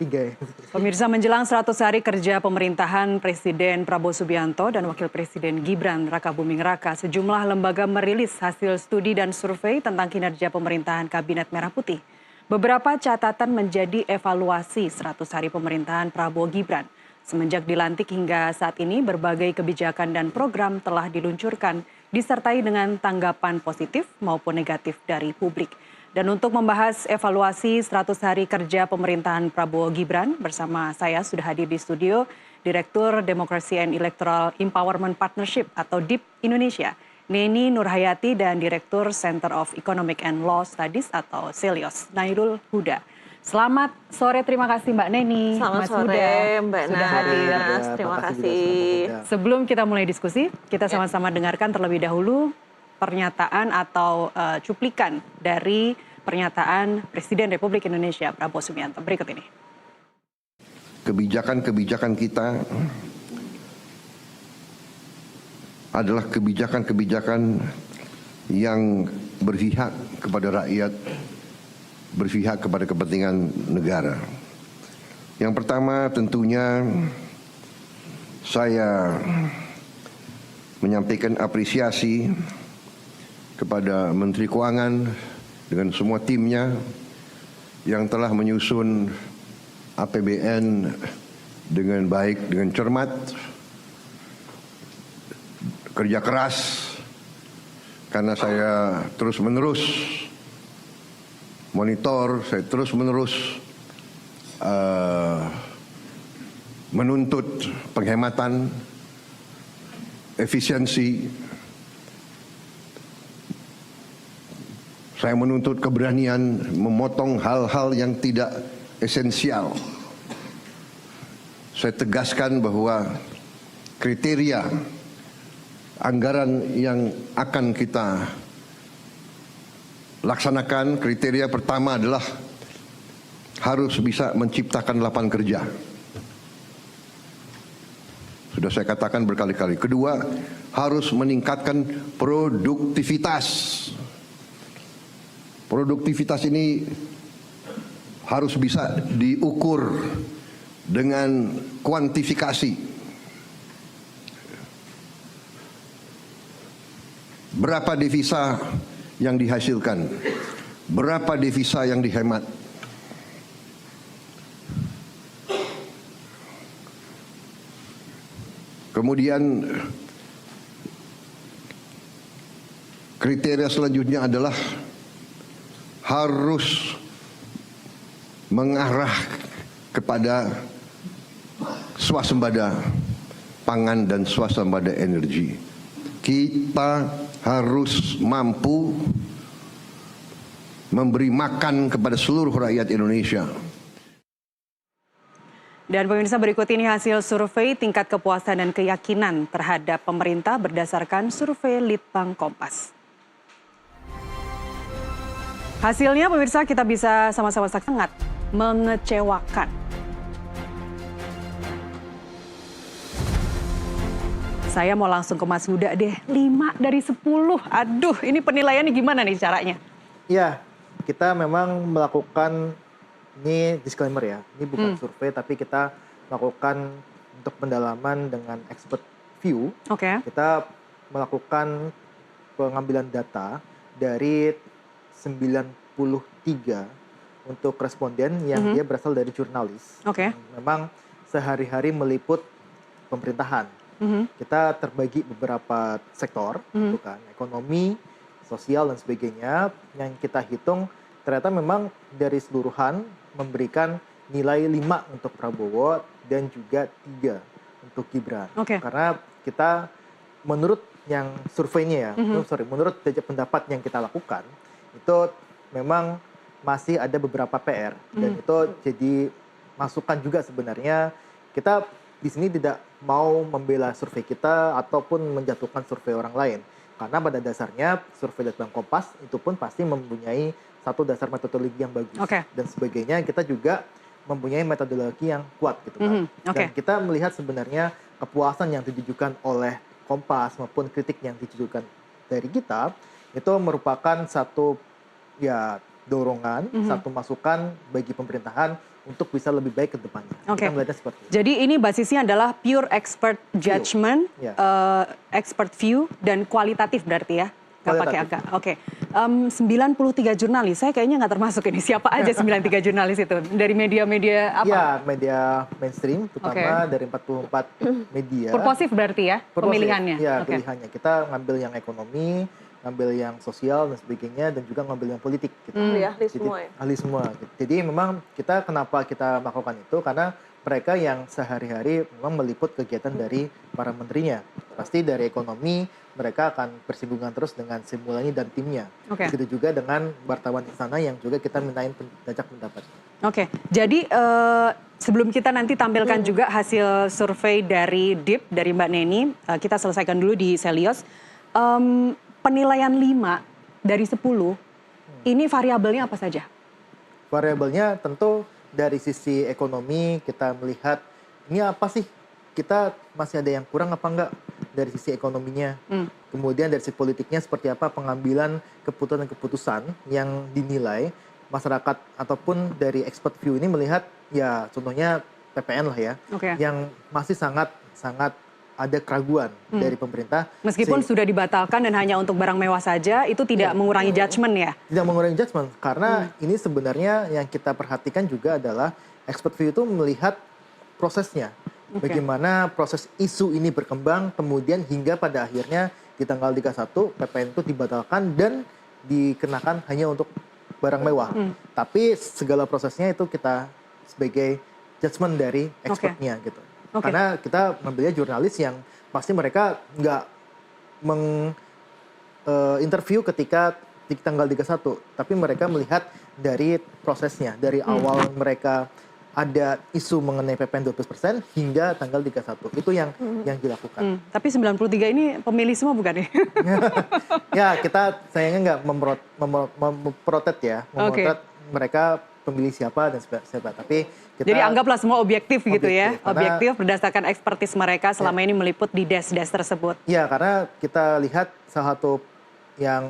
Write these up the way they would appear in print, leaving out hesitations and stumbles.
3 ya. Pemirsa, menjelang 100 hari kerja pemerintahan Presiden Prabowo Subianto dan Wakil Presiden Gibran Rakabuming Raka, sejumlah lembaga merilis hasil studi dan survei tentang kinerja pemerintahan Kabinet Merah Putih. Beberapa catatan menjadi evaluasi 100 hari pemerintahan Prabowo Gibran. Semenjak dilantik hingga saat ini, berbagai kebijakan dan program telah diluncurkan, disertai dengan tanggapan positif maupun negatif dari publik. Dan untuk membahas evaluasi 100 hari kerja pemerintahan Prabowo Gibran, bersama saya sudah hadir di studio Direktur Demokrasi and Electoral Empowerment Partnership atau DIP Indonesia, Neni Nurhayati, dan Direktur Center of Economic and Law Studies atau CELIOS, Nairul Huda. Selamat sore, terima kasih Mbak Neni. Selamat Mas sore Huda, Mbak sudah hadir. Terima kasih. Sebelum kita mulai diskusi, kita sama-sama dengarkan terlebih dahulu pernyataan atau cuplikan dari pernyataan Presiden Republik Indonesia Prabowo Subianto. Berikut ini. Kebijakan-kebijakan kita adalah kebijakan-kebijakan yang berpihak kepada rakyat, berpihak kepada kepentingan negara. Yang pertama tentunya saya menyampaikan apresiasi kepada Menteri Keuangan dengan semua timnya yang telah menyusun APBN dengan baik, dengan cermat, kerja keras, karena saya terus-menerus monitor, saya terus-menerus menuntut penghematan, efisiensi. Saya menuntut keberanian memotong hal-hal yang tidak esensial. Saya tegaskan bahwa kriteria anggaran yang akan kita laksanakan, kriteria pertama adalah harus bisa menciptakan lapangan kerja. Sudah saya katakan berkali-kali. Kedua, harus meningkatkan produktivitas. Produktivitas ini harus bisa diukur dengan kuantifikasi. Berapa devisa yang dihasilkan? Berapa devisa yang dihemat? Kemudian kriteria selanjutnya adalah harus mengarah kepada swasembada pangan dan swasembada energi. Kita harus mampu memberi makan kepada seluruh rakyat Indonesia. Dan pemirsa, berikut ini hasil survei tingkat kepuasan dan keyakinan terhadap pemerintah berdasarkan survei Litbang Kompas. Hasilnya pemirsa kita bisa sama-sama sangat mengecewakan. Saya mau langsung ke Mas Huda deh, 5 dari 10. Aduh, ini penilaiannya gimana nih caranya? Ya, kita memang melakukan, ini disclaimer ya, ini bukan survei tapi kita melakukan untuk pendalaman dengan expert view. Oke. Kita melakukan pengambilan data dari 93 untuk responden yang dia berasal dari jurnalis. Oke. Memang sehari-hari meliput pemerintahan. Kita terbagi beberapa sektor, bukan ekonomi, sosial dan sebagainya. Yang kita hitung ternyata memang dari seluruhan memberikan nilai 5 untuk Prabowo dan juga 3 untuk Gibran. Karena kita menurut yang surveinya ya, menurut pendapat yang kita lakukan, itu memang masih ada beberapa PR dan itu jadi masukan juga sebenarnya. Kita di sini tidak mau membela survei kita ataupun menjatuhkan survei orang lain, karena pada dasarnya survei Litbang Kompas itu pun pasti mempunyai satu dasar metodologi yang bagus dan sebagainya. Kita juga mempunyai metodologi yang kuat gitu kan. Dan kita melihat sebenarnya kepuasan yang ditujukan oleh Kompas maupun kritik yang ditujukan dari kita itu merupakan satu ya dorongan, satu masukan bagi pemerintahan untuk bisa lebih baik ke depannya. Oke. Kita melihatnya seperti itu. Jadi ini basisnya adalah pure expert judgment, Ya. expert view, dan kualitatif berarti ya? Nggak pakai angka. Kualitatif. Oke. 93 jurnalis, saya kayaknya nggak termasuk ini. Siapa aja 93 jurnalis itu? Dari media-media apa? Ya, media mainstream, terutama dari 44 media. Purposif berarti ya Purposif. pemilihannya? Ya, Oke. pilihannya. Kita ngambil yang ekonomi, ngambil yang sosial dan sebagainya, dan juga ngambil yang politik. Gitu. Ahli Jadi, semua ya? ahli semua. Gitu. Jadi memang kenapa kita melakukan itu, karena mereka yang sehari-hari memang meliput kegiatan dari para menterinya. Pasti dari ekonomi, mereka akan bersinggungan terus dengan Sri Mulyani dan timnya. Oke. Begitu juga dengan wartawan di sana yang juga kita mintain jajak pendapat. Oke, jadi sebelum kita nanti tampilkan juga hasil survei dari DIP, dari Mbak Neni, kita selesaikan dulu di Selios. Penilaian 5 dari 10, ini variabelnya apa saja? Variabelnya tentu dari sisi ekonomi kita melihat ini apa sih, kita masih ada yang kurang apa enggak dari sisi ekonominya. Kemudian dari sisi politiknya seperti apa pengambilan keputusan-keputusan yang dinilai masyarakat ataupun dari expert view ini melihat ya contohnya PPN lah ya, Oke. yang masih sangat ada keraguan dari pemerintah. Meskipun sudah dibatalkan dan hanya untuk barang mewah saja, itu tidak mengurangi judgement ya? Tidak mengurangi judgement karena ini sebenarnya yang kita perhatikan juga adalah expert view itu melihat prosesnya. Oke. Bagaimana proses isu ini berkembang kemudian hingga pada akhirnya di tanggal 31 PPN itu dibatalkan dan dikenakan hanya untuk barang mewah. Tapi segala prosesnya itu kita sebagai judgement dari expertnya gitu. Oke. Karena kita mengambilnya jurnalis yang pasti mereka nggak interview ketika di tanggal 31, tapi mereka melihat dari prosesnya, dari awal mereka ada isu mengenai PPN 12% hingga tanggal 31. Itu yang dilakukan. Tapi 93 ini pemilih semua bukan ya? Ya, kita sayangnya nggak memprotet ya, memotret mereka pemilih siapa dan siapa. Tapi kita, Jadi anggaplah semua objektif gitu ya, karena- objektif berdasarkan ekspertis mereka selama ini meliput di des-des tersebut. ya karena kita lihat salah satu yang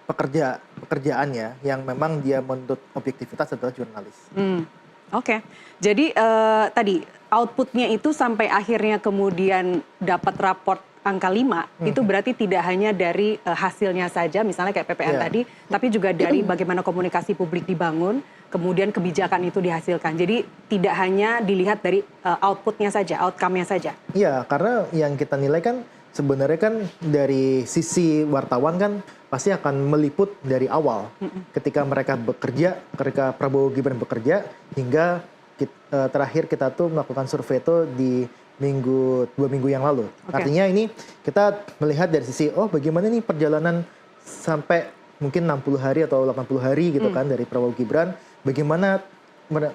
pekerjaan ya, yang memang dia menuntut objektivitas adalah jurnalis. Oke, jadi tadi outputnya itu sampai akhirnya kemudian dapat raport angka 5, itu berarti tidak hanya dari hasilnya saja, misalnya kayak PPN Iya. tadi, tapi juga dari bagaimana komunikasi publik dibangun, kemudian kebijakan itu dihasilkan. Jadi tidak hanya dilihat dari outputnya saja, outcome-nya saja. Iya, karena yang kita nilai kan sebenarnya kan dari sisi wartawan kan pasti akan meliput dari awal. Ketika mereka bekerja, ketika Prabowo Gibran bekerja, hingga terakhir kita tuh melakukan survei itu di 2 minggu yang lalu. Oke. Artinya ini kita melihat dari sisi, bagaimana nih perjalanan sampai mungkin 60 hari atau 80 hari gitu kan dari Prabowo Gibran. Bagaimana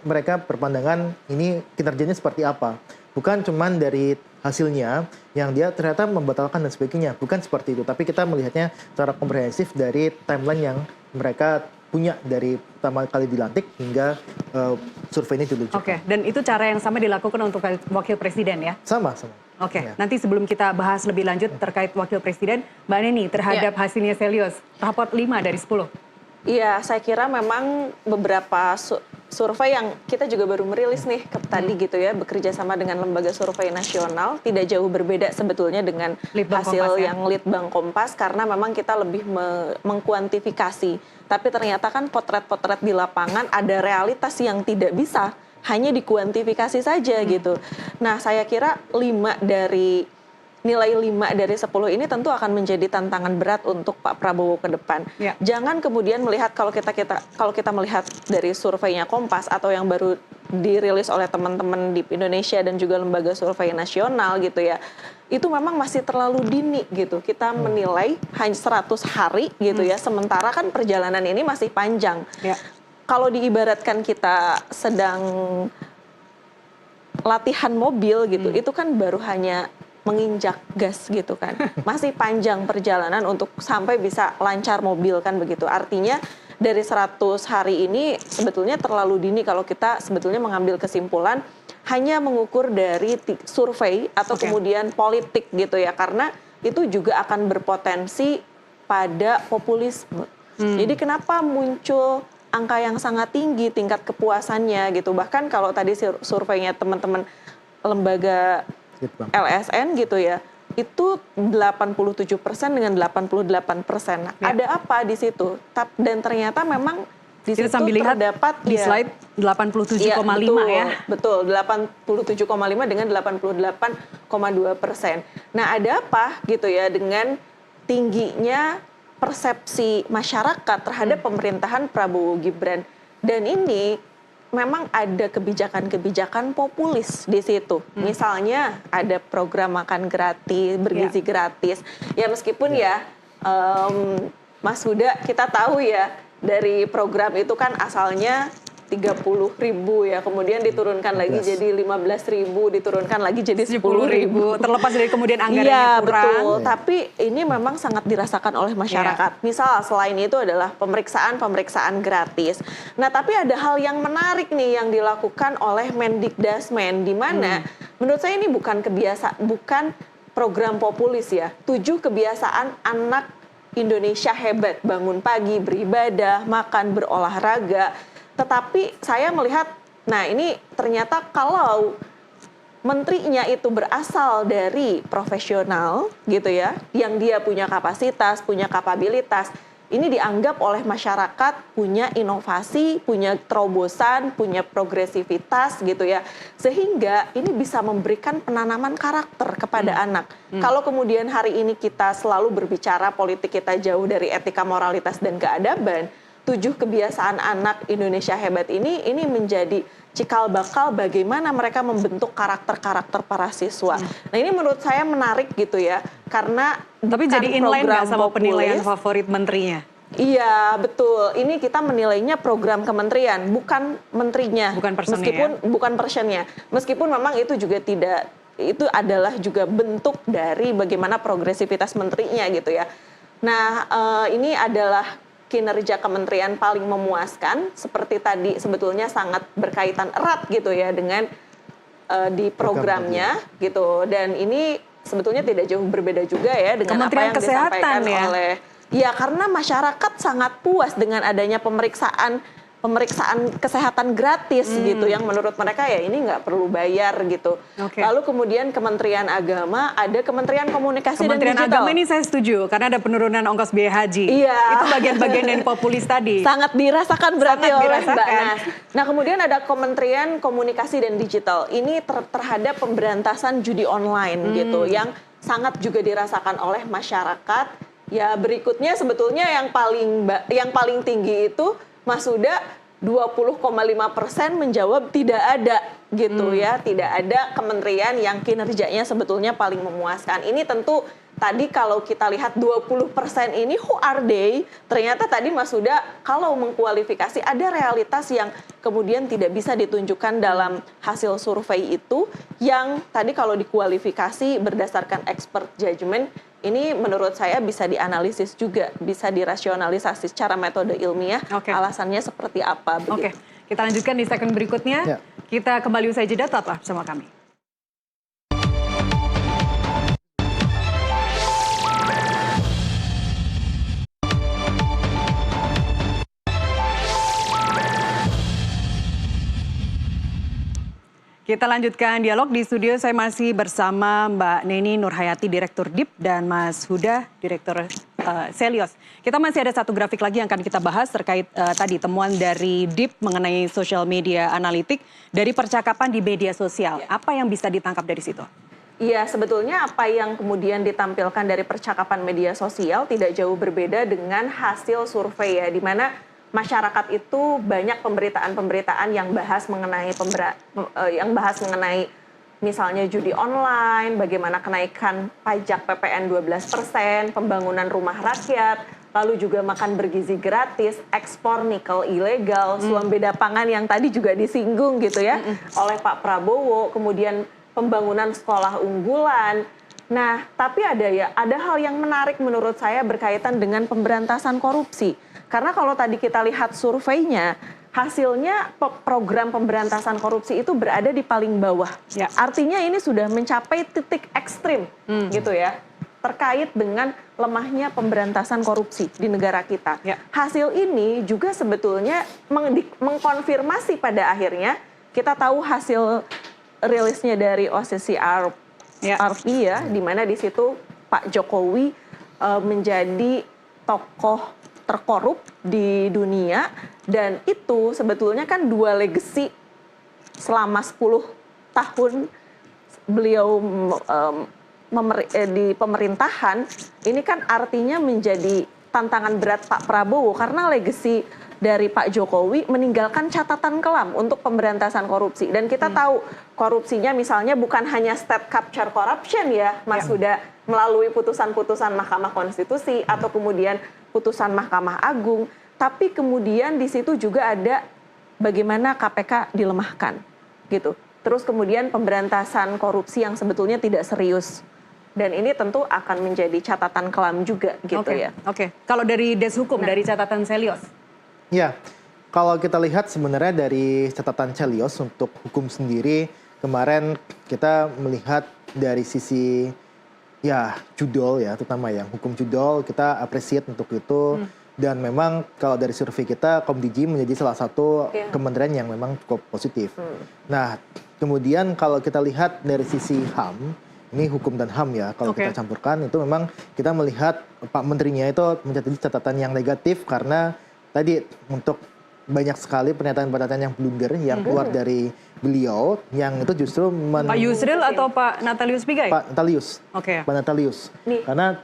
mereka berpandangan ini kinerjanya seperti apa. Bukan cuman dari hasilnya yang dia ternyata membatalkan dan sebagainya. Bukan seperti itu. Tapi kita melihatnya secara komprehensif dari timeline yang mereka punya dari pertama kali dilantik hingga survei ini diluncurkan. Oke, dan itu cara yang sama dilakukan untuk wakil presiden ya? Sama. Oke, Ya. nanti sebelum kita bahas lebih lanjut terkait wakil presiden, Mbak Neni terhadap hasilnya Selios, raport 5 dari 10. Iya, saya kira memang beberapa survei yang kita juga baru merilis nih tadi gitu ya, bekerja sama dengan lembaga survei nasional, tidak jauh berbeda sebetulnya dengan Litbang hasil Kompas, ya? yang Litbang Kompas, karena memang kita lebih mengkuantifikasi. Tapi ternyata kan potret-potret di lapangan ada realitas yang tidak bisa hanya dikuantifikasi saja gitu. Nah, saya kira nilai 5 dari 10 ini tentu akan menjadi tantangan berat untuk Pak Prabowo ke depan. Ya. Jangan kemudian melihat kalau kita melihat dari surveinya Kompas atau yang baru dirilis oleh teman-teman di Indonesia dan juga lembaga survei nasional gitu ya. Itu memang masih terlalu dini gitu. Kita menilai hanya 100 hari gitu ya. Sementara kan perjalanan ini masih panjang. Ya. Kalau diibaratkan kita sedang latihan mobil gitu, itu kan baru hanya menginjak gas gitu kan. Masih panjang perjalanan untuk sampai bisa lancar mobil kan begitu. Artinya dari 100 hari ini sebetulnya terlalu dini kalau kita sebetulnya mengambil kesimpulan hanya mengukur dari survei atau kemudian politik gitu ya. Karena itu juga akan berpotensi pada populisme. Jadi kenapa muncul angka yang sangat tinggi tingkat kepuasannya gitu. Bahkan kalau tadi surveinya teman-teman lembaga LSN gitu ya, itu 87% dengan 88%. Nah, ada apa di situ? Dan ternyata memang di situ sambil lihat terdapat di slide 87,5 ya. Betul, 87,5 dengan 88,2%. Nah, ada apa gitu ya dengan tingginya persepsi masyarakat terhadap pemerintahan Prabowo Gibran. Dan ini memang ada kebijakan-kebijakan populis di situ. Misalnya ada program makan gratis, bergizi gratis. Ya meskipun Mas Huda, kita tahu ya dari program itu kan asalnya 30.000 ya, kemudian diturunkan lagi jadi 15.000, diturunkan lagi jadi 10.000. Terlepas dari kemudian anggarannya Iya, kurang. betul. Tapi ini memang sangat dirasakan oleh masyarakat. Misal selain itu adalah pemeriksaan gratis. Nah, tapi ada hal yang menarik nih yang dilakukan oleh Mendikdasmen, di mana menurut saya ini bukan program populis ya. 7 kebiasaan anak Indonesia hebat, bangun pagi, beribadah, makan, berolahraga. Tetapi saya melihat, nah ini ternyata kalau menterinya itu berasal dari profesional gitu ya, yang dia punya kapasitas, punya kapabilitas, ini dianggap oleh masyarakat punya inovasi, punya terobosan, punya progresivitas gitu ya. Sehingga ini bisa memberikan penanaman karakter kepada anak. Kalau kemudian hari ini kita selalu berbicara politik kita jauh dari etika, moralitas, dan keadaban, 7 kebiasaan anak Indonesia hebat ini menjadi cikal bakal bagaimana mereka membentuk karakter-karakter para siswa. Nah ini menurut saya menarik gitu ya, karena tapi jadi inline nggak sama penilaian favorit menterinya? Iya betul, ini kita menilainya program kementerian, bukan menterinya, bukan personnya. Meskipun memang itu juga tidak, itu adalah juga bentuk dari bagaimana progresivitas menterinya gitu ya. Nah ini adalah kinerja kementerian paling memuaskan, seperti tadi sebetulnya sangat berkaitan erat gitu ya dengan di programnya gitu. Dan ini sebetulnya tidak jauh berbeda juga ya dengan Kementerian apa yang disampaikan ya? oleh karena masyarakat sangat puas dengan adanya pemeriksaan kesehatan gratis gitu, yang menurut mereka ya ini nggak perlu bayar gitu. Lalu kemudian Kementerian Agama, ada Kementerian Komunikasi dan Digital. Kementerian Agama ini saya setuju karena ada penurunan ongkos biaya haji. Iya. Itu bagian-bagian dari populis tadi. Sangat dirasakan berarti oleh Mbak Nas. Nah kemudian ada Kementerian Komunikasi dan Digital. Ini terhadap pemberantasan judi online gitu, yang sangat juga dirasakan oleh masyarakat. Ya berikutnya sebetulnya yang paling tinggi itu Mas Huda 20,5% menjawab tidak ada gitu ya, tidak ada kementerian yang kinerjanya sebetulnya paling memuaskan. Ini tentu tadi kalau kita lihat 20% ini who are they? Ternyata tadi Mas Huda kalau mengkualifikasi ada realitas yang kemudian tidak bisa ditunjukkan dalam hasil survei itu, yang tadi kalau dikualifikasi berdasarkan expert judgment, ini menurut saya bisa dianalisis juga, bisa dirasionalisasi secara metode ilmiah, alasannya seperti apa. Oke, kita lanjutkan di segmen berikutnya. Kita kembali usai jeda, tetaplah bersama kami. Kita lanjutkan dialog di studio. Saya masih bersama Mbak Neni Nurhayati, Direktur DIP, dan Mas Huda, Direktur Selios. Kita masih ada satu grafik lagi yang akan kita bahas terkait tadi temuan dari DIP mengenai social media analitik dari percakapan di media sosial. Apa yang bisa ditangkap dari situ? Iya, sebetulnya apa yang kemudian ditampilkan dari percakapan media sosial tidak jauh berbeda dengan hasil survei ya, di mana masyarakat itu banyak pemberitaan-pemberitaan yang bahas mengenai misalnya judi online, bagaimana kenaikan pajak PPN 12%, pembangunan rumah rakyat, lalu juga makan bergizi gratis, ekspor nikel ilegal, suam beda pangan yang tadi juga disinggung gitu ya oleh Pak Prabowo, kemudian pembangunan sekolah unggulan. Nah, tapi ada hal yang menarik menurut saya berkaitan dengan pemberantasan korupsi. Karena kalau tadi kita lihat surveinya, hasilnya program pemberantasan korupsi itu berada di paling bawah. Artinya ini sudah mencapai titik ekstrim gitu ya. terkait dengan lemahnya pemberantasan korupsi di negara kita. Ya. Hasil ini juga sebetulnya mengkonfirmasi pada akhirnya kita tahu hasil rilisnya dari OCCR RP ya, di mana di situ Pak Jokowi menjadi tokoh terkorup di dunia, dan itu sebetulnya kan dua legacy selama 10 tahun beliau di pemerintahan. Ini kan artinya menjadi tantangan berat Pak Prabowo karena legacy dari Pak Jokowi meninggalkan catatan kelam untuk pemberantasan korupsi. Dan kita tahu korupsinya misalnya bukan hanya state capture corruption ya, Mas Huda, melalui putusan-putusan Mahkamah Konstitusi atau kemudian putusan Mahkamah Agung, tapi kemudian di situ juga ada bagaimana KPK dilemahkan gitu. Terus kemudian pemberantasan korupsi yang sebetulnya tidak serius. Dan ini tentu akan menjadi catatan kelam juga gitu ya. Oke. Kalau dari Des Hukum, dari catatan Selyos? Ya, kalau kita lihat sebenarnya dari catatan Celios untuk hukum sendiri, kemarin kita melihat dari sisi ya judul ya, terutama yang hukum judul kita appreciate untuk itu. Dan memang kalau dari survei kita, Komdiji menjadi salah satu kementerian yang memang cukup positif. Nah, kemudian kalau kita lihat dari sisi HAM, ini hukum dan HAM ya, kalau kita campurkan itu memang kita melihat Pak Menterinya itu menjadi catatan yang negatif karena tadi untuk banyak sekali pernyataan-pernyataan yang blunder yang keluar dari beliau, yang itu justru Pak Yusril atau Pak Natalius Pigai? Pak Natalius. Pak Natalius. Karena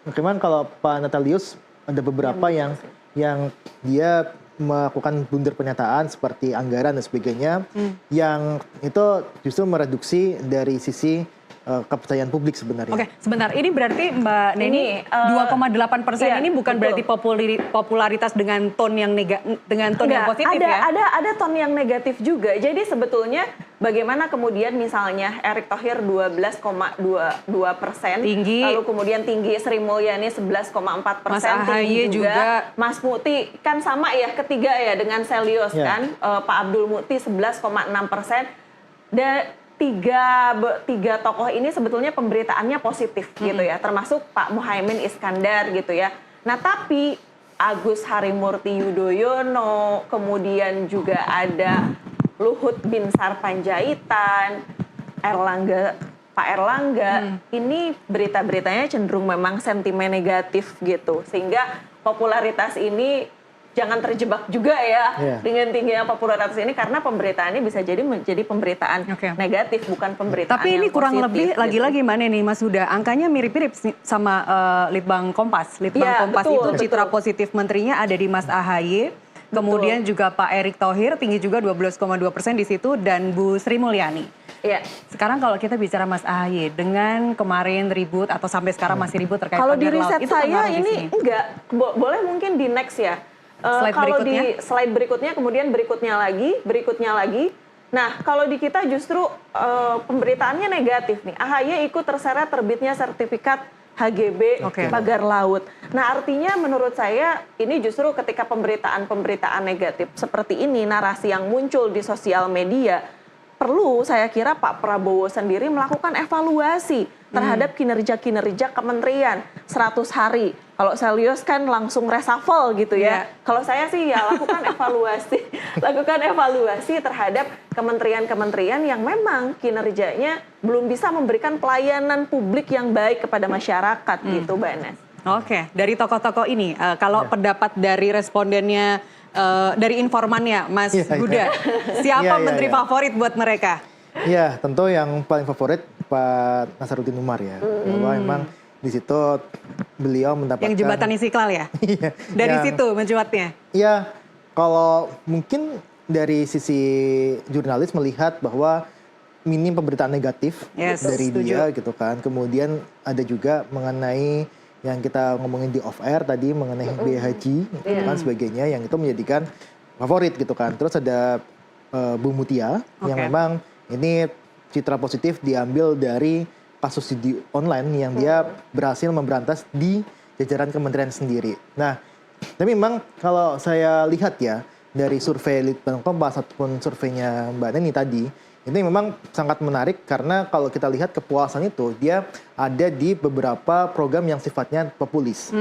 bagaimana kalau Pak Natalius ada beberapa yang dia melakukan blunder pernyataan seperti anggaran dan sebagainya, yang itu justru mereduksi dari sisi kepercayaan publik sebenarnya. Oke, sebentar. Ini berarti Mbak Neni 2,8% ini bukan berarti popularitas dengan tone yang yang positif ya? Ada tone yang negatif juga. Jadi sebetulnya bagaimana kemudian misalnya Erick Thohir 12,22%, tinggi. Lalu kemudian tinggi Sri Mulyani 11,4%, Mas Ahaye juga. Mas Muti kan sama ya, ketiga ya dengan Selyos kan, Pak Abdul Muti 11,6%. Dan tiga tokoh ini sebetulnya pemberitaannya positif gitu ya, termasuk Pak Muhaimin Iskandar gitu ya. Nah tapi Agus Harimurti Yudhoyono, kemudian juga ada Luhut Binsar Panjaitan, Pak Erlangga, ini berita-beritanya cenderung memang sentimen negatif gitu, sehingga popularitas ini jangan terjebak juga ya dengan tingginya popularitas ini, karena pemberitaannya bisa jadi menjadi pemberitaan negatif, bukan pemberitaan tapi ini yang kurang positif, lebih gitu. lagi-lagi mana nih Mas Huda, angkanya mirip-mirip sama Litbang Kompas. Kompas betul, itu citra positif menterinya ada di Mas Ahaye, kemudian juga Pak Erick Thohir tinggi juga 12,2% di situ, dan Bu Sri Mulyani. Iya. Sekarang kalau kita bicara Mas Ahaye, dengan kemarin ribut atau sampai sekarang masih ribut terkait kalau di pagar laut, riset itu saya pengaruh di ini sini? enggak, boleh mungkin di next ya. Kalau di slide berikutnya, kemudian berikutnya lagi. Nah, kalau di kita justru pemberitaannya negatif nih. AHY ikut terseret terbitnya sertifikat HGB pagar laut. Nah, artinya menurut saya ini justru ketika pemberitaan negatif seperti ini, narasi yang muncul di sosial media, perlu saya kira Pak Prabowo sendiri melakukan evaluasi terhadap kinerja kementerian 100 hari. Kalau Selyos kan langsung reshuffle gitu ya. Kalau saya sih ya lakukan evaluasi terhadap kementerian-kementerian yang memang kinerjanya belum bisa memberikan pelayanan publik yang baik kepada masyarakat gitu, Mbak Nes. Oke, dari tokoh-tokoh ini, kalau pendapat dari respondennya, dari informannya, Mas Huda, siapa menteri favorit buat mereka? Ya, tentu yang paling favorit Pak Nasaruddin Umar ya. Bahwa memang di situ beliau mendapatkan... Yang jembatan Istiqlal ya? Dari situ mencuatnya? Ya, kalau mungkin dari sisi jurnalis melihat bahwa minim pemberitaan negatif dari dia gitu kan. Kemudian ada juga mengenai yang kita ngomongin di off air tadi mengenai biaya haji gitu kan sebagainya, yang itu menjadikan favorit gitu kan. Terus ada Bu Mutia yang memang ini citra positif diambil dari kasus judi online yang dia berhasil memberantas di jajaran kementerian sendiri. Nah, tapi memang kalau saya lihat ya dari survei Litbang Kompas ataupun surveinya Mbak Neni tadi, Ini memang sangat menarik karena kalau kita lihat kepuasan itu dia ada di beberapa program yang sifatnya populis.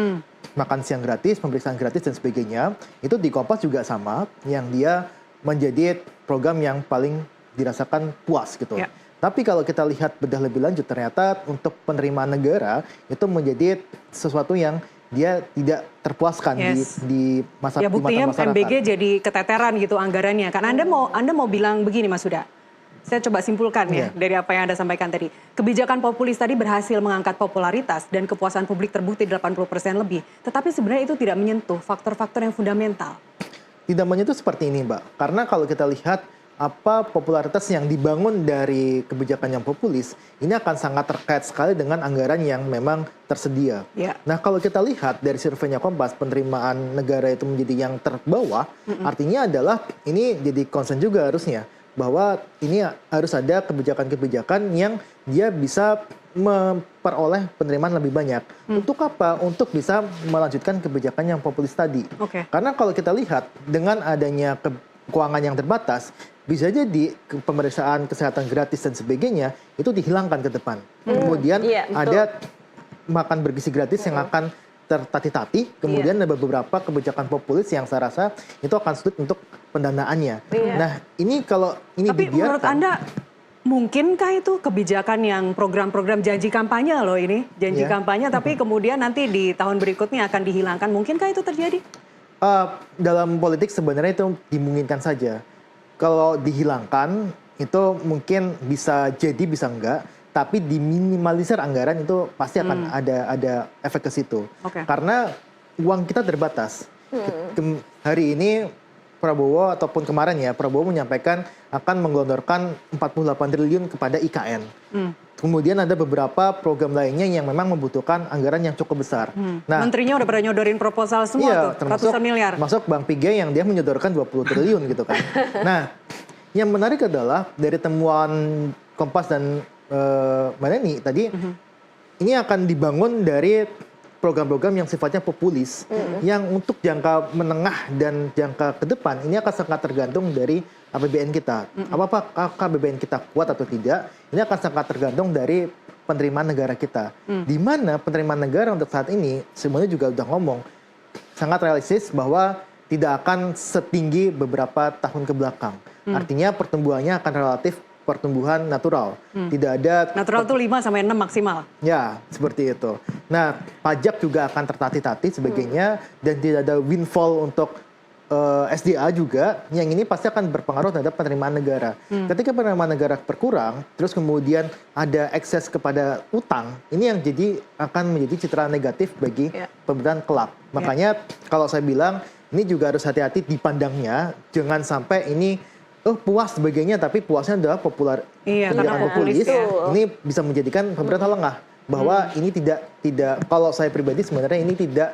Makan siang gratis, pemeriksaan gratis dan sebagainya. Itu di Kompas juga sama, yang dia menjadi program yang paling dirasakan puas gitu. Ya. Tapi kalau kita lihat bedah lebih lanjut, ternyata untuk penerimaan negara itu menjadi sesuatu yang dia tidak terpuaskan di masa Ya buktinya di mata masyarakat. MBG jadi keteteran gitu anggarannya. Karena Anda mau bilang begini Mas Huda. Saya coba simpulkan ya dari apa yang Anda sampaikan tadi. Kebijakan populis tadi berhasil mengangkat popularitas dan kepuasan publik terbukti 80% lebih. Tetapi sebenarnya itu tidak menyentuh faktor-faktor yang fundamental. Tidak menyentuh seperti ini, Mbak. Karena kalau kita lihat apa popularitas yang dibangun dari kebijakan yang populis, ini akan sangat terkait sekali dengan anggaran yang memang tersedia. Ya. Nah, kalau kita lihat dari surveinya Kompas, penerimaan negara itu menjadi yang terbawah, artinya adalah ini jadi concern juga harusnya, bahwa ini harus ada kebijakan-kebijakan yang dia bisa memperoleh penerimaan lebih banyak. Untuk apa? Untuk bisa melanjutkan kebijakan yang populis tadi. Karena kalau kita lihat dengan adanya keuangan yang terbatas, bisa jadi pemeriksaan kesehatan gratis dan sebagainya itu dihilangkan ke depan. Kemudian ada makan bergizi gratis yang akan tertati-tati, kemudian ada beberapa kebijakan populis yang saya rasa itu akan sulit untuk pendanaannya. Nah, ini kalau ini tapi dibiarkan, menurut Anda mungkinkah itu kebijakan yang program-program janji kampanye loh ini, janji kampanye tapi kemudian nanti di tahun berikutnya akan dihilangkan, mungkinkah itu terjadi? Dalam politik sebenarnya itu dimungkinkan saja. Kalau dihilangkan itu mungkin bisa jadi bisa enggak, tapi diminimalisir anggaran itu pasti akan ada efek ke situ. Karena uang kita terbatas. Hari ini Prabowo ataupun kemarin ya, Prabowo menyampaikan akan menggelontorkan 48 triliun kepada IKN. Kemudian ada beberapa program lainnya yang memang membutuhkan anggaran yang cukup besar. Nah, menterinya udah pada nyodorin proposal semua tuh, ratusan miliar. Termasuk Bang Pige yang dia menyodorkan 20 triliun gitu kan. Nah, yang menarik adalah dari temuan Kompas dan Mbak Neni tadi, ini akan dibangun dari program-program yang sifatnya populis, yang untuk jangka menengah dan jangka ke depan ini akan sangat tergantung dari APBN kita. Apakah APBN kita kuat atau tidak, ini akan sangat tergantung dari penerimaan negara kita. Di mana penerimaan negara untuk saat ini, semuanya juga udah ngomong, sangat realistis bahwa tidak akan setinggi beberapa tahun ke belakang. Artinya pertumbuhannya akan relatif pertumbuhan natural. Tidak ada natural tuh 5 sampai 6 maksimal. Ya, seperti itu. Nah, pajak juga akan tertati-tati sebagainya dan tidak ada windfall untuk SDA juga, yang ini pasti akan berpengaruh terhadap penerimaan negara. Ketika penerimaan negara berkurang, terus kemudian ada ekses kepada utang, ini yang akan menjadi citra negatif bagi pemerintahan kelak. Makanya kalau saya bilang, ini juga harus hati-hati dipandangnya, jangan sampai ini puas sebagainya, tapi puasnya adalah kebijakan populis. Ini bisa menjadikan pemerintah lengah bahwa ini tidak kalau saya pribadi sebenarnya ini tidak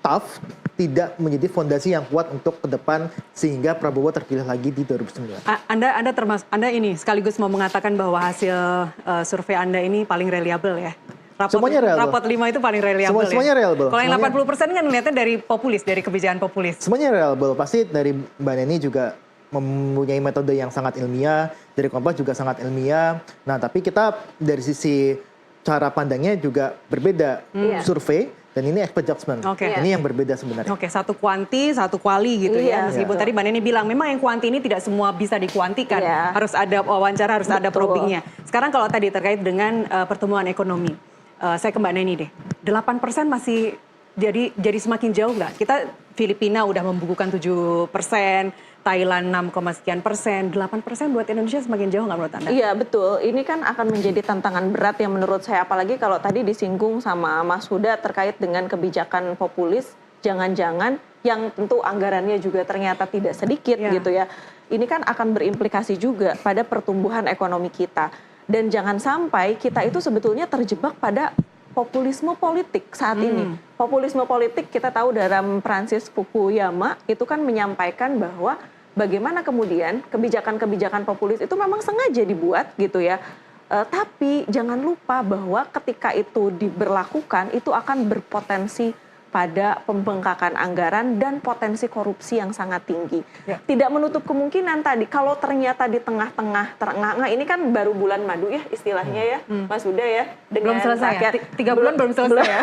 tough, tidak menjadi fondasi yang kuat untuk ke depan sehingga Prabowo terpilih lagi di 2009. Anda ini sekaligus mau mengatakan bahwa hasil survei Anda ini paling reliable ya. Rapot 5 itu paling reliable. Semuanya reliable. Kalau yang 80% kan ngeliatnya dari populis, dari kebijakan populis. Semuanya reliable. Pasti dari Mbak Neni juga mempunyai metode yang sangat ilmiah, dari Kompas juga sangat ilmiah. Nah, tapi kita dari sisi cara pandangnya juga berbeda. Survei dan ini expert judgment. Ini yang berbeda sebenarnya. Satu kuanti, satu kuali gitu ya. Meskipun tadi Mbak Neni bilang memang yang kuanti ini tidak semua bisa dikuantikan. Harus ada wawancara, harus ada probingnya. Sekarang kalau tadi terkait dengan pertumbuhan ekonomi. Saya ke Mbak Neni deh. 8% masih jadi semakin jauh nggak? Kita Filipina udah membukukan 7%. Thailand 6, sekian persen, 8% buat Indonesia semakin jauh nggak menurut Anda? Iya betul, ini kan akan menjadi tantangan berat yang menurut saya, apalagi kalau tadi disinggung sama Mas Huda terkait dengan kebijakan populis, jangan-jangan yang tentu anggarannya juga ternyata tidak sedikit gitu ya. Ini kan akan berimplikasi juga pada pertumbuhan ekonomi kita. Dan jangan sampai kita itu sebetulnya terjebak pada populisme politik saat ini. Populisme politik kita tahu dalam Francis Fukuyama itu kan menyampaikan bahwa bagaimana kemudian kebijakan-kebijakan populis itu memang sengaja dibuat gitu ya. Tapi jangan lupa bahwa ketika itu diberlakukan itu akan berpotensi pada pembengkakan anggaran dan potensi korupsi yang sangat tinggi. Ya. Tidak menutup kemungkinan tadi kalau ternyata di tengah-tengah ini kan baru bulan madu ya istilahnya ya, Mas Huda ya. Belum selesai ya? 3 bulan belum selesai ya?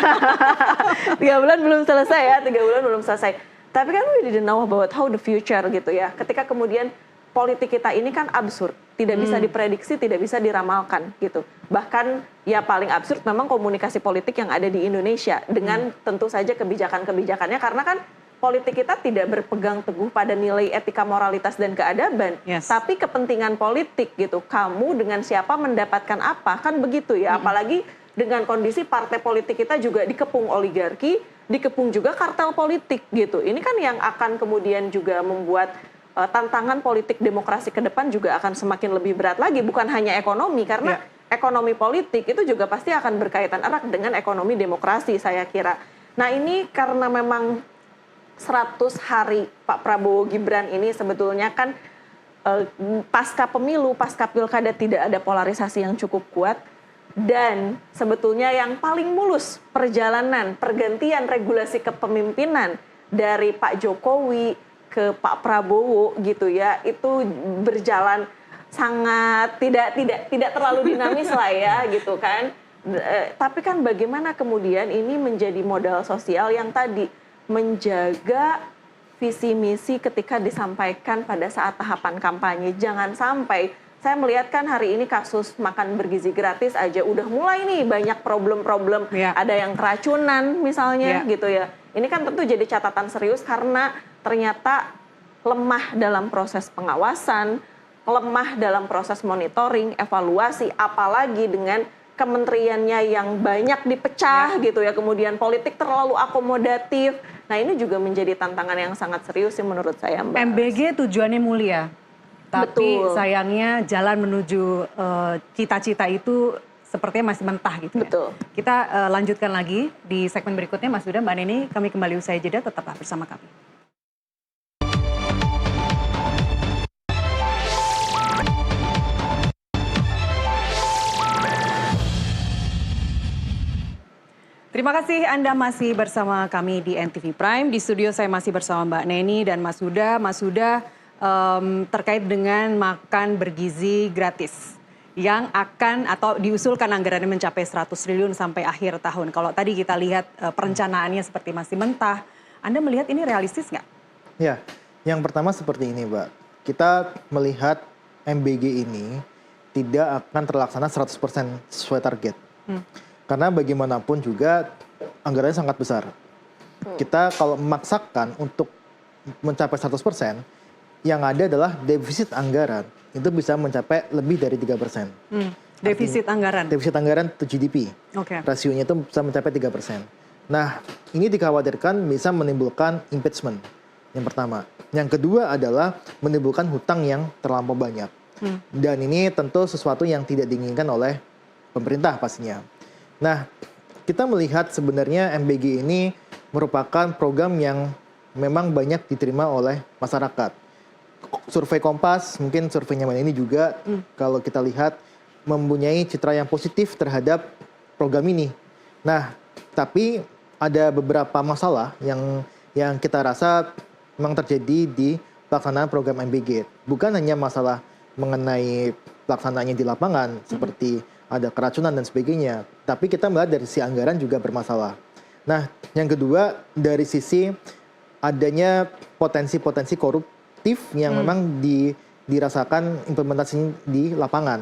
3 bulan belum selesai ya, 3 bulan belum selesai. Tapi kan we didn't know about how the future gitu ya. Ketika kemudian politik kita ini kan absurd, tidak bisa diprediksi, tidak bisa diramalkan gitu. Bahkan ya paling absurd memang komunikasi politik yang ada di Indonesia dengan tentu saja kebijakan-kebijakannya, karena kan politik kita tidak berpegang teguh pada nilai etika, moralitas dan keadaban, tapi kepentingan politik gitu. Kamu dengan siapa mendapatkan apa, kan begitu ya. Apalagi dengan kondisi partai politik kita juga dikepung oligarki, dikepung juga kartel politik gitu. Ini kan yang akan kemudian juga membuat tantangan politik demokrasi ke depan juga akan semakin lebih berat lagi, bukan hanya ekonomi, karena ekonomi politik itu juga pasti akan berkaitan erat dengan ekonomi demokrasi saya kira. Nah ini karena memang 100 hari Pak Prabowo Gibran ini sebetulnya kan pasca pemilu, pasca pilkada tidak ada polarisasi yang cukup kuat, dan sebetulnya yang paling mulus perjalanan pergantian regulasi kepemimpinan dari Pak Jokowi ke Pak Prabowo gitu ya, itu berjalan sangat tidak terlalu dinamis lah ya gitu kan. Tapi kan bagaimana kemudian ini menjadi modal sosial yang tadi menjaga visi misi ketika disampaikan pada saat tahapan kampanye. Jangan sampai, saya melihat kan hari ini kasus makan bergizi gratis aja udah mulai nih banyak problem-problem, ada yang keracunan misalnya gitu ya. Ini kan tentu jadi catatan serius karena ternyata lemah dalam proses pengawasan, lemah dalam proses monitoring, evaluasi, apalagi dengan kementeriannya yang banyak dipecah gitu ya, kemudian politik terlalu akomodatif. Nah ini juga menjadi tantangan yang sangat serius sih menurut saya, Mbak. MBG tujuannya mulia, tapi sayangnya jalan menuju cita-cita itu sepertinya masih mentah gitu ya. Betul. Kita lanjutkan lagi di segmen berikutnya, Mas Huda, Mbak Neni, kami kembali usai jeda, tetaplah bersama kami. Terima kasih Anda masih bersama kami di NTV Prime. Di studio saya masih bersama Mbak Neni dan Mas Huda. Mas Huda, terkait dengan makan bergizi gratis yang akan atau diusulkan anggarannya mencapai 100 triliun sampai akhir tahun. Kalau tadi kita lihat perencanaannya seperti masih mentah, Anda melihat ini realistis nggak? Ya, yang pertama seperti ini Mbak. Kita melihat MBG ini tidak akan terlaksana 100% sesuai target. Karena bagaimanapun juga anggarannya sangat besar. Kita kalau memaksakan untuk mencapai 100%, yang ada adalah defisit anggaran itu bisa mencapai lebih dari 3%. Defisit anggaran? Defisit anggaran to GDP. Rasionya itu bisa mencapai 3%. Nah, ini dikhawatirkan bisa menimbulkan impeachment, yang pertama. Yang kedua adalah menimbulkan hutang yang terlampau banyak. Dan ini tentu sesuatu yang tidak diinginkan oleh pemerintah pastinya. Nah, kita melihat sebenarnya MBG ini merupakan program yang memang banyak diterima oleh masyarakat. Survei Kompas, mungkin surveinya ini juga kalau kita lihat mempunyai citra yang positif terhadap program ini. Nah, tapi ada beberapa masalah yang kita rasa memang terjadi di pelaksanaan program MBG. Bukan hanya masalah mengenai pelaksanaannya di lapangan, seperti ada keracunan dan sebagainya. Tapi kita melihat dari sisi anggaran juga bermasalah. Nah, yang kedua dari sisi adanya potensi-potensi koruptif yang memang dirasakan implementasi di lapangan.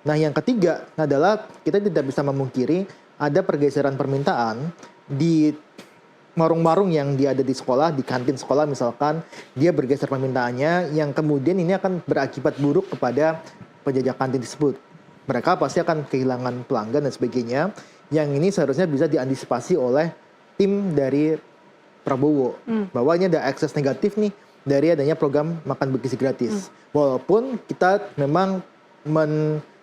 Nah, yang ketiga adalah kita tidak bisa memungkiri ada pergeseran permintaan di warung-warung yang dia ada di sekolah, di kantin sekolah misalkan, dia bergeser permintaannya yang kemudian ini akan berakibat buruk kepada penjajah kantin tersebut. Mereka pasti akan kehilangan pelanggan dan sebagainya, yang ini seharusnya bisa diantisipasi oleh tim dari Prabowo. Bahwa ini ada akses negatif nih dari adanya program makan bergizi gratis. Walaupun kita memang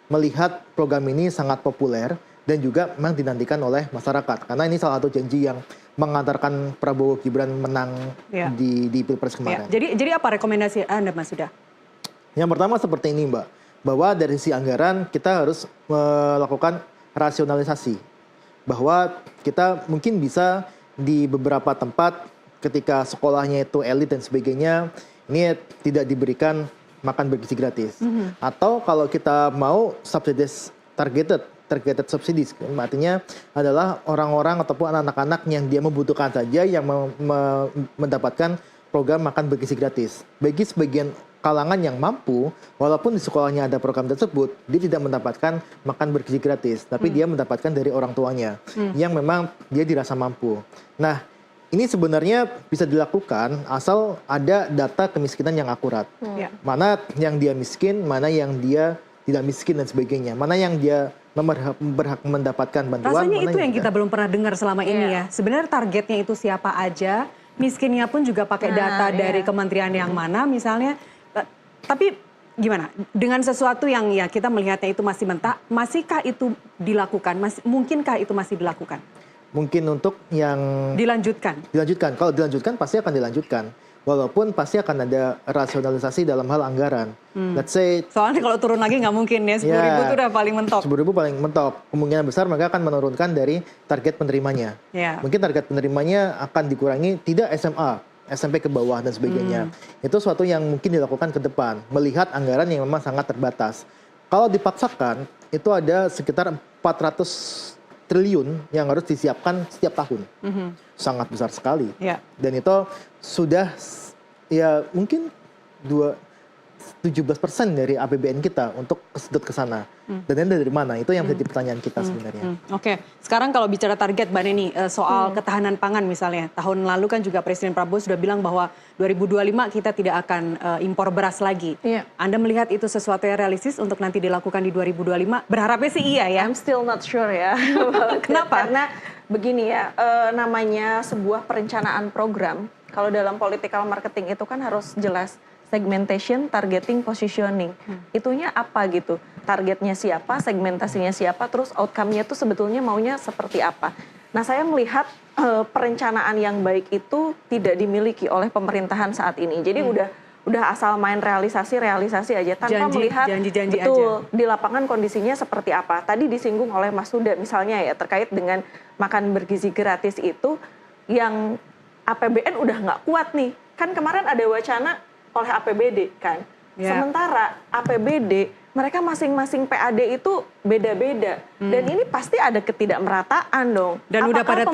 melihat program ini sangat populer dan juga memang dinantikan oleh masyarakat. Karena ini salah satu janji yang mengantarkan Prabowo Gibran menang di Pilpres kemarin. Jadi apa rekomendasi Anda, Mas Huda? Yang pertama seperti ini, Mbak. Bahwa dari sisi anggaran kita harus melakukan rasionalisasi. Bahwa kita mungkin bisa di beberapa tempat ketika sekolahnya itu elit dan sebagainya, ini tidak diberikan makan bergizi gratis. Atau kalau kita mau subsidies targeted subsidies, artinya adalah orang-orang ataupun anak-anak yang dia membutuhkan saja yang mendapatkan program makan bergizi gratis. Bagi sebagian kalangan yang mampu, walaupun di sekolahnya ada program tersebut, dia tidak mendapatkan makan bergizi gratis, tapi dia mendapatkan dari orang tuanya yang memang dia dirasa mampu. Nah, ini sebenarnya bisa dilakukan asal ada data kemiskinan yang akurat. Mana yang dia miskin, mana yang dia tidak miskin dan sebagainya. Mana yang dia berhak mendapatkan bantuan. Rasanya mana itu yang kita belum pernah dengar selama ini ya. Sebenarnya targetnya itu siapa aja, miskinnya pun juga pakai data dari kementerian yang mana misalnya. Tapi gimana? Dengan sesuatu yang ya kita melihatnya itu masih mentah, masihkah itu dilakukan? Mungkinkah itu masih dilakukan? Mungkin untuk yang dilanjutkan. Kalau dilanjutkan pasti akan dilanjutkan. Walaupun pasti akan ada rasionalisasi dalam hal anggaran. Let's say, soalnya kalau turun lagi nggak mungkin ya, 10.000 itu udah paling mentok. 10.000 paling mentok. Kemungkinan besar mereka akan menurunkan dari target penerimanya. Mungkin target penerimanya akan dikurangi, tidak SMA, SMP ke bawah dan sebagainya. Itu suatu yang mungkin dilakukan ke depan, melihat anggaran yang memang sangat terbatas. Kalau dipaksakan, itu ada sekitar 400 triliun yang harus disiapkan setiap tahun. Sangat besar sekali. Dan itu sudah ya mungkin 17% dari APBN kita untuk kesedot ke sana. Dan ini dari mana? Itu yang menjadi pertanyaan kita sebenarnya. Oke, sekarang kalau bicara target Mbak Neni, soal ketahanan pangan misalnya. Tahun lalu kan juga Presiden Prabowo sudah bilang bahwa 2025 kita tidak akan impor beras lagi. Anda melihat itu sesuatu yang realistis untuk nanti dilakukan di 2025? Berharapnya sih iya ya. I'm still not sure ya. Kenapa? Karena begini ya, namanya sebuah perencanaan program, kalau dalam political marketing itu kan harus jelas. Segmentation, targeting, positioning. Itunya apa gitu? Targetnya siapa, segmentasinya siapa, terus outcome-nya tuh sebetulnya maunya seperti apa. Nah, saya melihat perencanaan yang baik itu tidak dimiliki oleh pemerintahan saat ini. Jadi udah asal main realisasi aja tanpa melihat betul di lapangan kondisinya seperti apa. Tadi disinggung oleh Mas Huda misalnya ya terkait dengan makan bergizi gratis itu yang APBN udah nggak kuat nih. Kan kemarin ada wacana oleh APBD kan. Sementara APBD mereka masing-masing PAD itu beda-beda. Dan ini pasti ada ketidakmerataan dong. Dan udah pada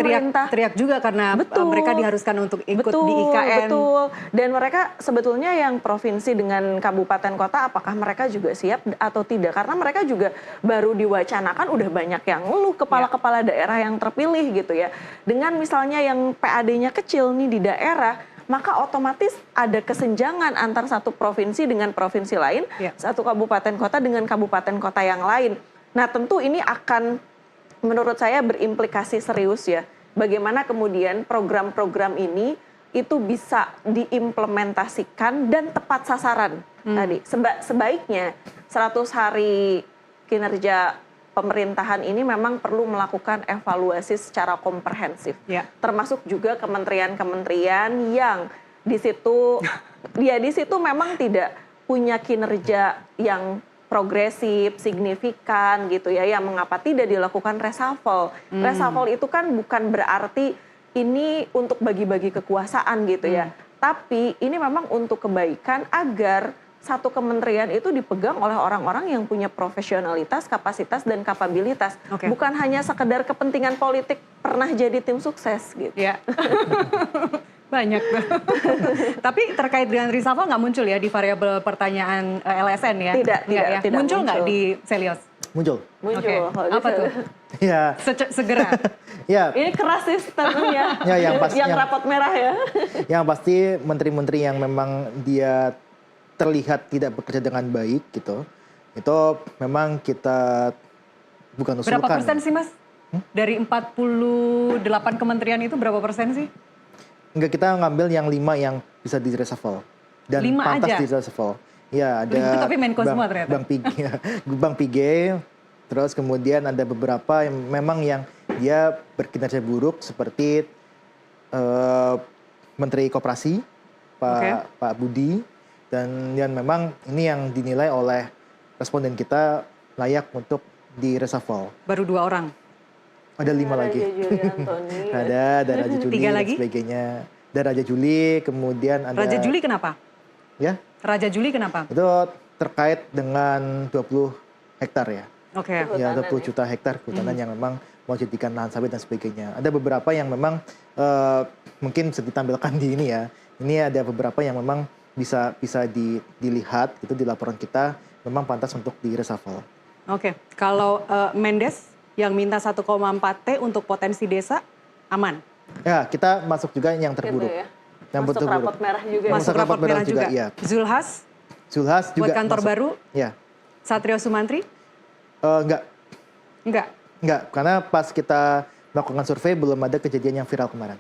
teriak juga karena mereka diharuskan untuk ikut di IKN. Betul. Dan mereka sebetulnya yang provinsi dengan kabupaten kota apakah mereka juga siap atau tidak. Karena mereka juga baru diwacanakan udah banyak yang ngeluh kepala-kepala daerah yang terpilih gitu ya. Dengan misalnya yang PAD-nya kecil nih di daerah, maka otomatis ada kesenjangan antar satu provinsi dengan provinsi lain, satu kabupaten kota dengan kabupaten kota yang lain. Nah, tentu ini akan menurut saya berimplikasi serius ya. Bagaimana kemudian program-program ini itu bisa diimplementasikan dan tepat sasaran tadi. Sebaiknya 100 hari kinerja pemerintahan ini memang perlu melakukan evaluasi secara komprehensif. Termasuk juga kementerian-kementerian yang di situ memang tidak punya kinerja yang progresif, signifikan gitu ya, yang mengapa tidak dilakukan reshuffle. Reshuffle itu kan bukan berarti ini untuk bagi-bagi kekuasaan gitu ya. Tapi ini memang untuk kebaikan agar satu kementerian itu dipegang oleh orang-orang yang punya profesionalitas, kapasitas, dan kapabilitas. Bukan hanya sekedar kepentingan politik pernah jadi tim sukses gitu. Banyak. Tapi terkait dengan reshuffle nggak muncul ya di variabel pertanyaan LSN ya? Tidak muncul nggak di Selios? Muncul. Apa tuh? Ya. Segera. Ini keras sih statementnya. Yang rapot merah ya. Yang pasti menteri-menteri yang memang dia terlihat tidak bekerja dengan baik gitu, itu memang kita bukan usulkan. Berapa persen sih Mas? Dari 48 kementerian itu berapa persen sih? Enggak, kita ngambil yang 5 yang bisa di reshuffle dan 5 pantas aja? di reshuffle. Ya ada tapi Menko semua ternyata. Bang Pige, terus kemudian ada beberapa yang memang yang dia berkinerja buruk seperti Menteri Koperasi Pak Budi. Dan memang ini yang dinilai oleh responden kita layak untuk di reshuffle. Baru 2 orang? ada 5 lagi. Raja Juli Antoni. Ada Raja Juli 3 dan lagi? sebagainya. Ada Raja Juli, kemudian ada Raja Juli kenapa? ya, Raja Juli kenapa? itu terkait dengan 20 hektar ya. Oke. Ya, Kehutanan 20 juta hektar kehutanan yang memang mau jadikan lahan sawit dan sebagainya. Ada beberapa yang memang mungkin bisa ditampilkan di ini ya. Ini ada beberapa yang memang bisa dilihat itu di laporan kita memang pantas untuk di reshuffle. Oke. Kalau Mendes yang minta 1,4 T untuk potensi desa aman. Ya, kita masuk juga yang Gitu terburuk. ya. Yang Masuk terburuk. rapot merah juga. ya? Masuk rapot merah juga. iya. Zulhas Zulhas juga buat kantor masuk. baru. Ya. Satrio Sumantri? Enggak, Enggak. karena pas kita melakukan survei belum ada kejadian yang viral kemarin.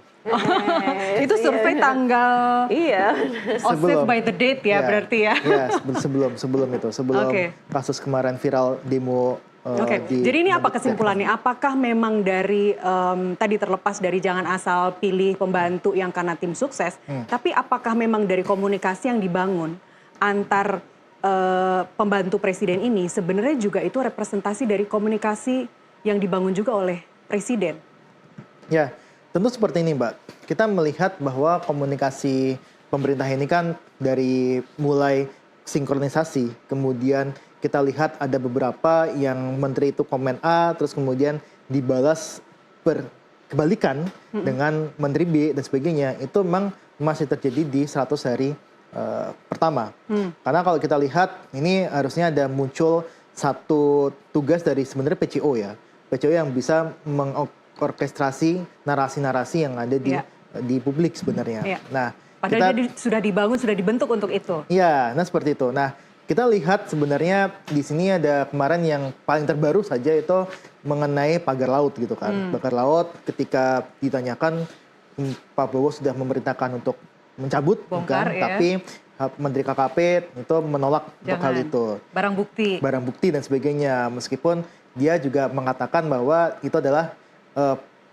Itu survei tanggal Iya. save by the date ya berarti ya. Iya, sebelum Oke. kasus kemarin viral demo. Oke, jadi ini apa kesimpulannya? Apakah memang dari tadi terlepas dari jangan asal pilih pembantu yang karena tim sukses, tapi apakah memang dari komunikasi yang dibangun antar pembantu presiden ini sebenarnya juga itu representasi dari komunikasi yang dibangun juga oleh presiden? Ya, tentu seperti ini, Mbak. Kita melihat bahwa komunikasi pemerintah ini kan dari mulai sinkronisasi, kemudian kita lihat ada beberapa yang menteri itu komen A, terus kemudian dibalas berkebalikan dengan menteri B dan sebagainya. Itu memang masih terjadi di 100 hari pertama. Karena kalau kita lihat, ini harusnya ada muncul satu tugas dari sebenarnya PCO ya. PCO yang bisa mengorkestrasi narasi-narasi yang ada di publik sebenarnya. Iya. Nah, Padahal dia sudah dibangun, sudah dibentuk untuk itu. iya, nah seperti itu. Nah, kita lihat sebenarnya di sini ada kemarin yang paling terbaru saja itu mengenai pagar laut gitu kan. Pagar laut ketika ditanyakan Pak Prabowo sudah memerintahkan untuk mencabut, Bongkar, bukan? ya. Tapi Menteri KKP itu menolak untuk hal itu. Barang bukti dan sebagainya. Meskipun dia juga mengatakan bahwa itu adalah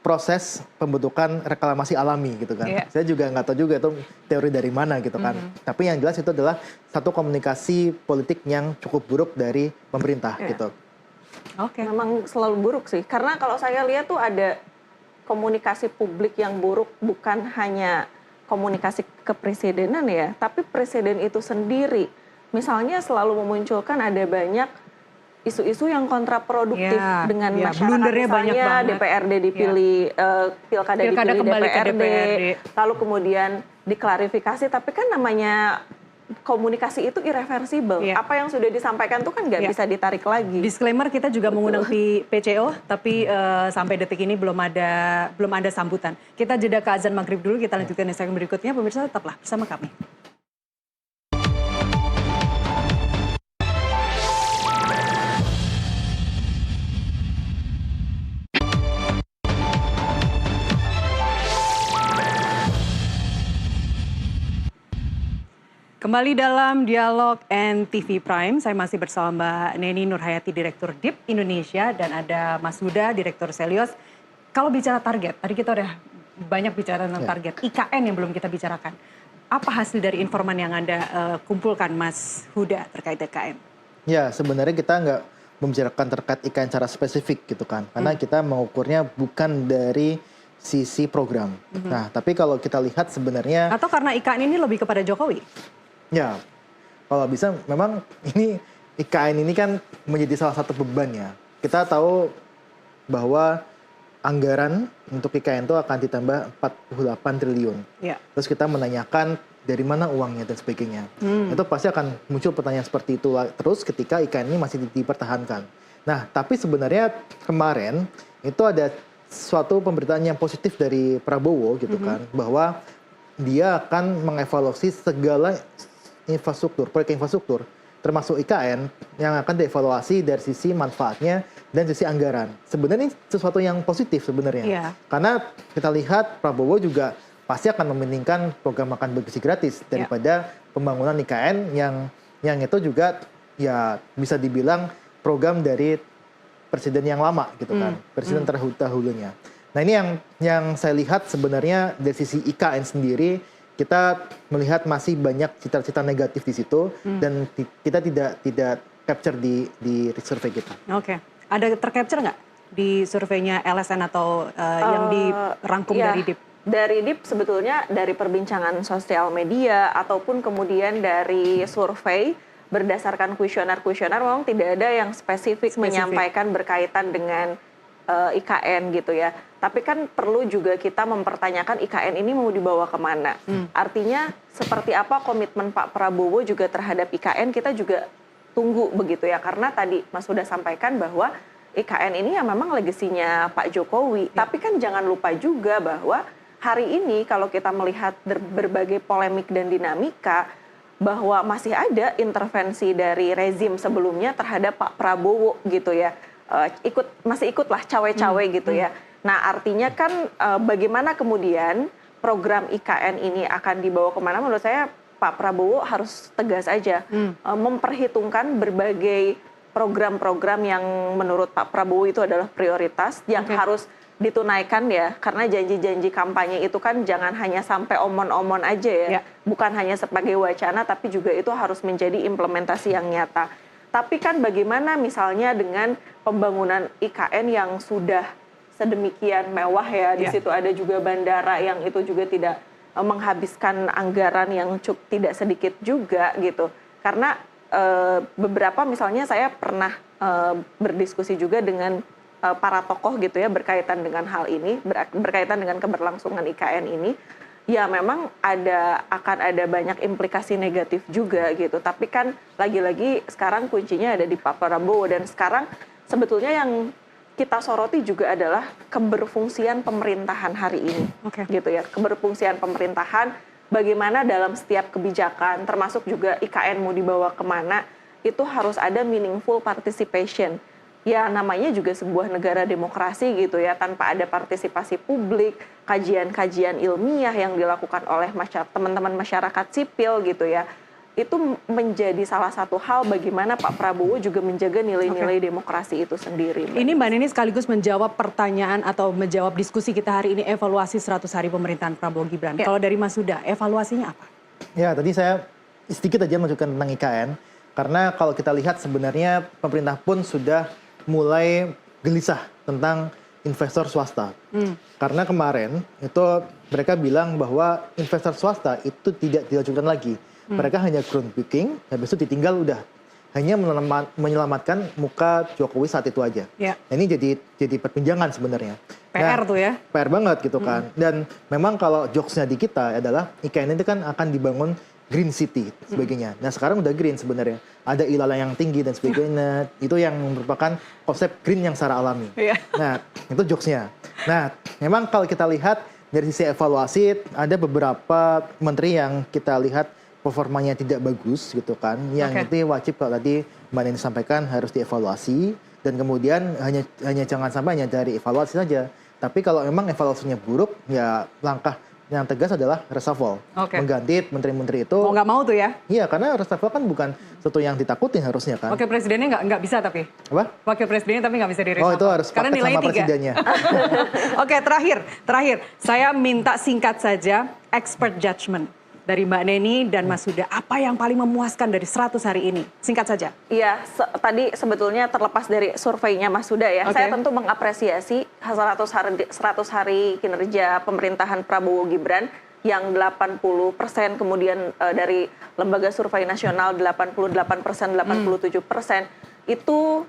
proses pembentukan reklamasi alami gitu kan. Yeah. Saya juga nggak tahu juga itu teori dari mana gitu kan. Tapi yang jelas itu adalah satu komunikasi politik yang cukup buruk dari pemerintah gitu. Oke. Memang selalu buruk sih. Karena kalau saya lihat tuh ada komunikasi publik yang buruk, bukan hanya komunikasi kepresidenan ya, tapi presiden itu sendiri. Misalnya selalu memunculkan ada banyak isu-isu yang kontraproduktif dengan masyarakat. Blundernya banyak misalnya banget. DPRD dipilih, pilkada dipilih kembali ke DPRD, DPRD. lalu kemudian diklarifikasi, tapi kan namanya komunikasi itu irreversible. Apa yang sudah disampaikan tuh kan nggak bisa ditarik lagi. Disclaimer, kita juga mengundang PCO, tapi sampai detik ini belum ada sambutan. Kita jeda ke azan maghrib dulu, kita lanjutkan di segmen berikutnya. Pemirsa tetaplah bersama kami. Kembali dalam Dialog NTV Prime, saya masih bersama Mbak Neni Nurhayati, Direktur DIP Indonesia, dan ada Mas Huda, Direktur Selios. Kalau bicara target, tadi kita udah banyak bicara tentang target, IKN yang belum kita bicarakan. Apa hasil dari informan yang Anda kumpulkan, Mas Huda, terkait IKN? Ya, sebenarnya kita nggak membicarakan terkait IKN secara spesifik gitu kan. Karena kita mengukurnya bukan dari sisi program. Nah, tapi kalau kita lihat sebenarnya... Atau karena IKN ini lebih kepada Jokowi? Ya, kalau bisa memang ini IKN ini kan menjadi salah satu beban ya. Kita tahu bahwa anggaran untuk IKN itu akan ditambah 48 triliun. Ya. Terus kita menanyakan dari mana uangnya dan sebagainya. Itu pasti akan muncul pertanyaan seperti itu terus ketika IKN ini masih dipertahankan. Nah, tapi sebenarnya kemarin itu ada suatu pemberitaan yang positif dari Prabowo gitu kan, bahwa dia akan mengevaluasi segala infrastruktur, proyek infrastruktur, termasuk IKN yang akan dievaluasi dari sisi manfaatnya dan sisi anggaran. Sebenarnya ini sesuatu yang positif sebenarnya. Karena kita lihat Prabowo juga pasti akan mementingkan program makan bergizi gratis daripada pembangunan IKN yang itu juga ya bisa dibilang program dari presiden yang lama gitu kan, presiden terdahulunya. Nah ini yang saya lihat sebenarnya dari sisi IKN sendiri, kita melihat masih banyak cita-cita negatif di situ dan kita tidak capture di survei kita. Oke, ada tercapture nggak di surveinya LSN atau yang dirangkum dari DIP? Dari DIP sebetulnya dari perbincangan sosial media ataupun kemudian dari survei berdasarkan kuesioner memang tidak ada yang spesifik menyampaikan berkaitan dengan IKN gitu ya. Tapi kan perlu juga kita mempertanyakan IKN ini mau dibawa kemana. Artinya seperti apa komitmen Pak Prabowo juga terhadap IKN kita juga tunggu begitu ya. Karena tadi Mas sudah sampaikan bahwa IKN ini ya memang legasinya Pak Jokowi. Tapi kan jangan lupa juga bahwa hari ini kalau kita melihat berbagai polemik dan dinamika bahwa masih ada intervensi dari rezim sebelumnya terhadap Pak Prabowo gitu ya. Masih ikutlah cawe-cawe gitu ya. Nah artinya kan bagaimana kemudian program IKN ini akan dibawa kemana, menurut saya Pak Prabowo harus tegas aja memperhitungkan berbagai program-program yang menurut Pak Prabowo itu adalah prioritas yang harus ditunaikan ya, karena janji-janji kampanye itu kan jangan hanya sampai omon-omon aja ya, bukan hanya sebagai wacana tapi juga itu harus menjadi implementasi yang nyata. Tapi kan bagaimana misalnya dengan pembangunan IKN yang sudah sedemikian mewah ya, di situ ada juga bandara yang itu juga tidak menghabiskan anggaran yang tidak sedikit juga gitu. Karena beberapa misalnya saya pernah berdiskusi juga dengan para tokoh gitu ya berkaitan dengan hal ini, berkaitan dengan keberlangsungan IKN ini, ya memang akan ada banyak implikasi negatif juga gitu. Tapi kan lagi-lagi sekarang kuncinya ada di Pak Prabowo, dan sekarang sebetulnya yang kita soroti juga adalah keberfungsian pemerintahan hari ini, gitu ya. Keberfungsian pemerintahan, bagaimana dalam setiap kebijakan, termasuk juga IKN mau dibawa kemana, itu harus ada meaningful participation. Ya namanya juga sebuah negara demokrasi gitu ya, tanpa ada partisipasi publik, kajian-kajian ilmiah yang dilakukan oleh teman-teman masyarakat sipil gitu ya, itu menjadi salah satu hal bagaimana Pak Prabowo juga menjaga nilai-nilai demokrasi itu sendiri. Ini Mbak Neni sekaligus menjawab pertanyaan atau menjawab diskusi kita hari ini, evaluasi 100 hari pemerintahan Prabowo Gibran. Kalau dari Mas Huda, evaluasinya apa? Ya tadi saya sedikit aja menunjukkan tentang IKN, karena kalau kita lihat sebenarnya pemerintah pun sudah mulai gelisah tentang investor swasta. Karena kemarin itu mereka bilang bahwa investor swasta itu tidak diajukan lagi. Mereka hanya groundbreaking, habis itu ditinggal udah. Hanya menyelamatkan muka Jokowi saat itu aja. Nah, ini jadi perbincangan sebenarnya. PR tuh ya? PR banget gitu kan. Dan memang kalau jokesnya di kita adalah IKN itu kan akan dibangun green city sebagainya. Nah sekarang udah green sebenarnya. Ada ilalang yang tinggi dan sebagainya. Itu yang merupakan konsep green yang secara alami. Nah itu jokesnya. Nah memang kalau kita lihat dari sisi evaluasi, ada beberapa menteri yang kita lihat performanya tidak bagus gitu kan. Yang itu wajib kalau tadi Mbak Neni sampaikan harus dievaluasi. Dan kemudian hanya jangan sampai hanya dari evaluasi saja. Tapi kalau memang evaluasinya buruk, ya langkah yang tegas adalah reshuffle, mengganti menteri-menteri itu. Mau nggak mau tuh ya? Iya, karena reshuffle kan bukan sesuatu yang ditakutin harusnya kan. Wakil presidennya nggak bisa tapi. Apa? Wakil presidennya tapi nggak bisa di-reshuffle. Oh itu harus karena paket nilainya sama 3. presidennya. Oke, terakhir, saya minta singkat saja expert judgment dari Mbak Neni dan Mas Huda. Apa yang paling memuaskan dari 100 hari ini? Singkat saja. Iya, tadi sebetulnya terlepas dari surveinya Mas Huda ya, saya tentu mengapresiasi 100 hari kinerja pemerintahan Prabowo Gibran yang 80%, kemudian dari lembaga survei nasional 88%, 87%, itu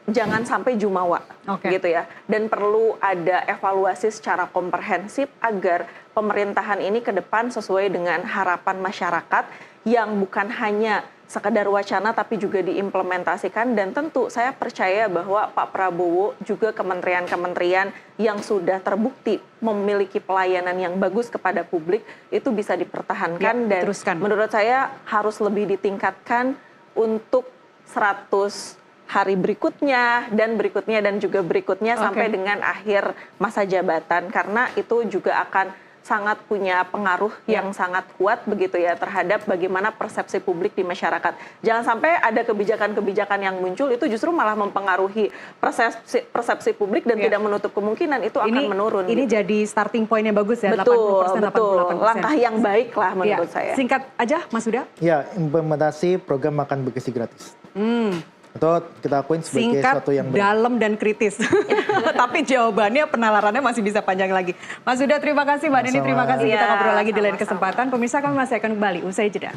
jangan sampai jumawa gitu ya. Dan perlu ada evaluasi secara komprehensif agar pemerintahan ini ke depan sesuai dengan harapan masyarakat yang bukan hanya sekedar wacana tapi juga diimplementasikan. Dan tentu saya percaya bahwa Pak Prabowo juga kementerian-kementerian yang sudah terbukti memiliki pelayanan yang bagus kepada publik itu bisa dipertahankan dan menurut saya harus lebih ditingkatkan untuk 100 hari berikutnya dan juga berikutnya sampai dengan akhir masa jabatan, karena itu juga akan sangat punya pengaruh yang sangat kuat begitu ya terhadap bagaimana persepsi publik di masyarakat. Jangan sampai ada kebijakan-kebijakan yang muncul itu justru malah mempengaruhi persepsi publik dan tidak menutup kemungkinan itu akan menurun. Ini gitu. Jadi starting point yang bagus ya, betul, 80%, 88%. Langkah yang baik lah menurut saya. Singkat aja Mas Huda. Ya, implementasi program makan bergizi gratis. Atau kita akuin sebagai Singkat, suatu yang benar. dalam dan kritis. Tapi jawabannya, penalarannya masih bisa panjang lagi. Mas Huda terima kasih, Mbak Deni terima kasih. Kita ngobrol lagi di lain kesempatan. Pemirsa kami masih akan kembali usai jeda.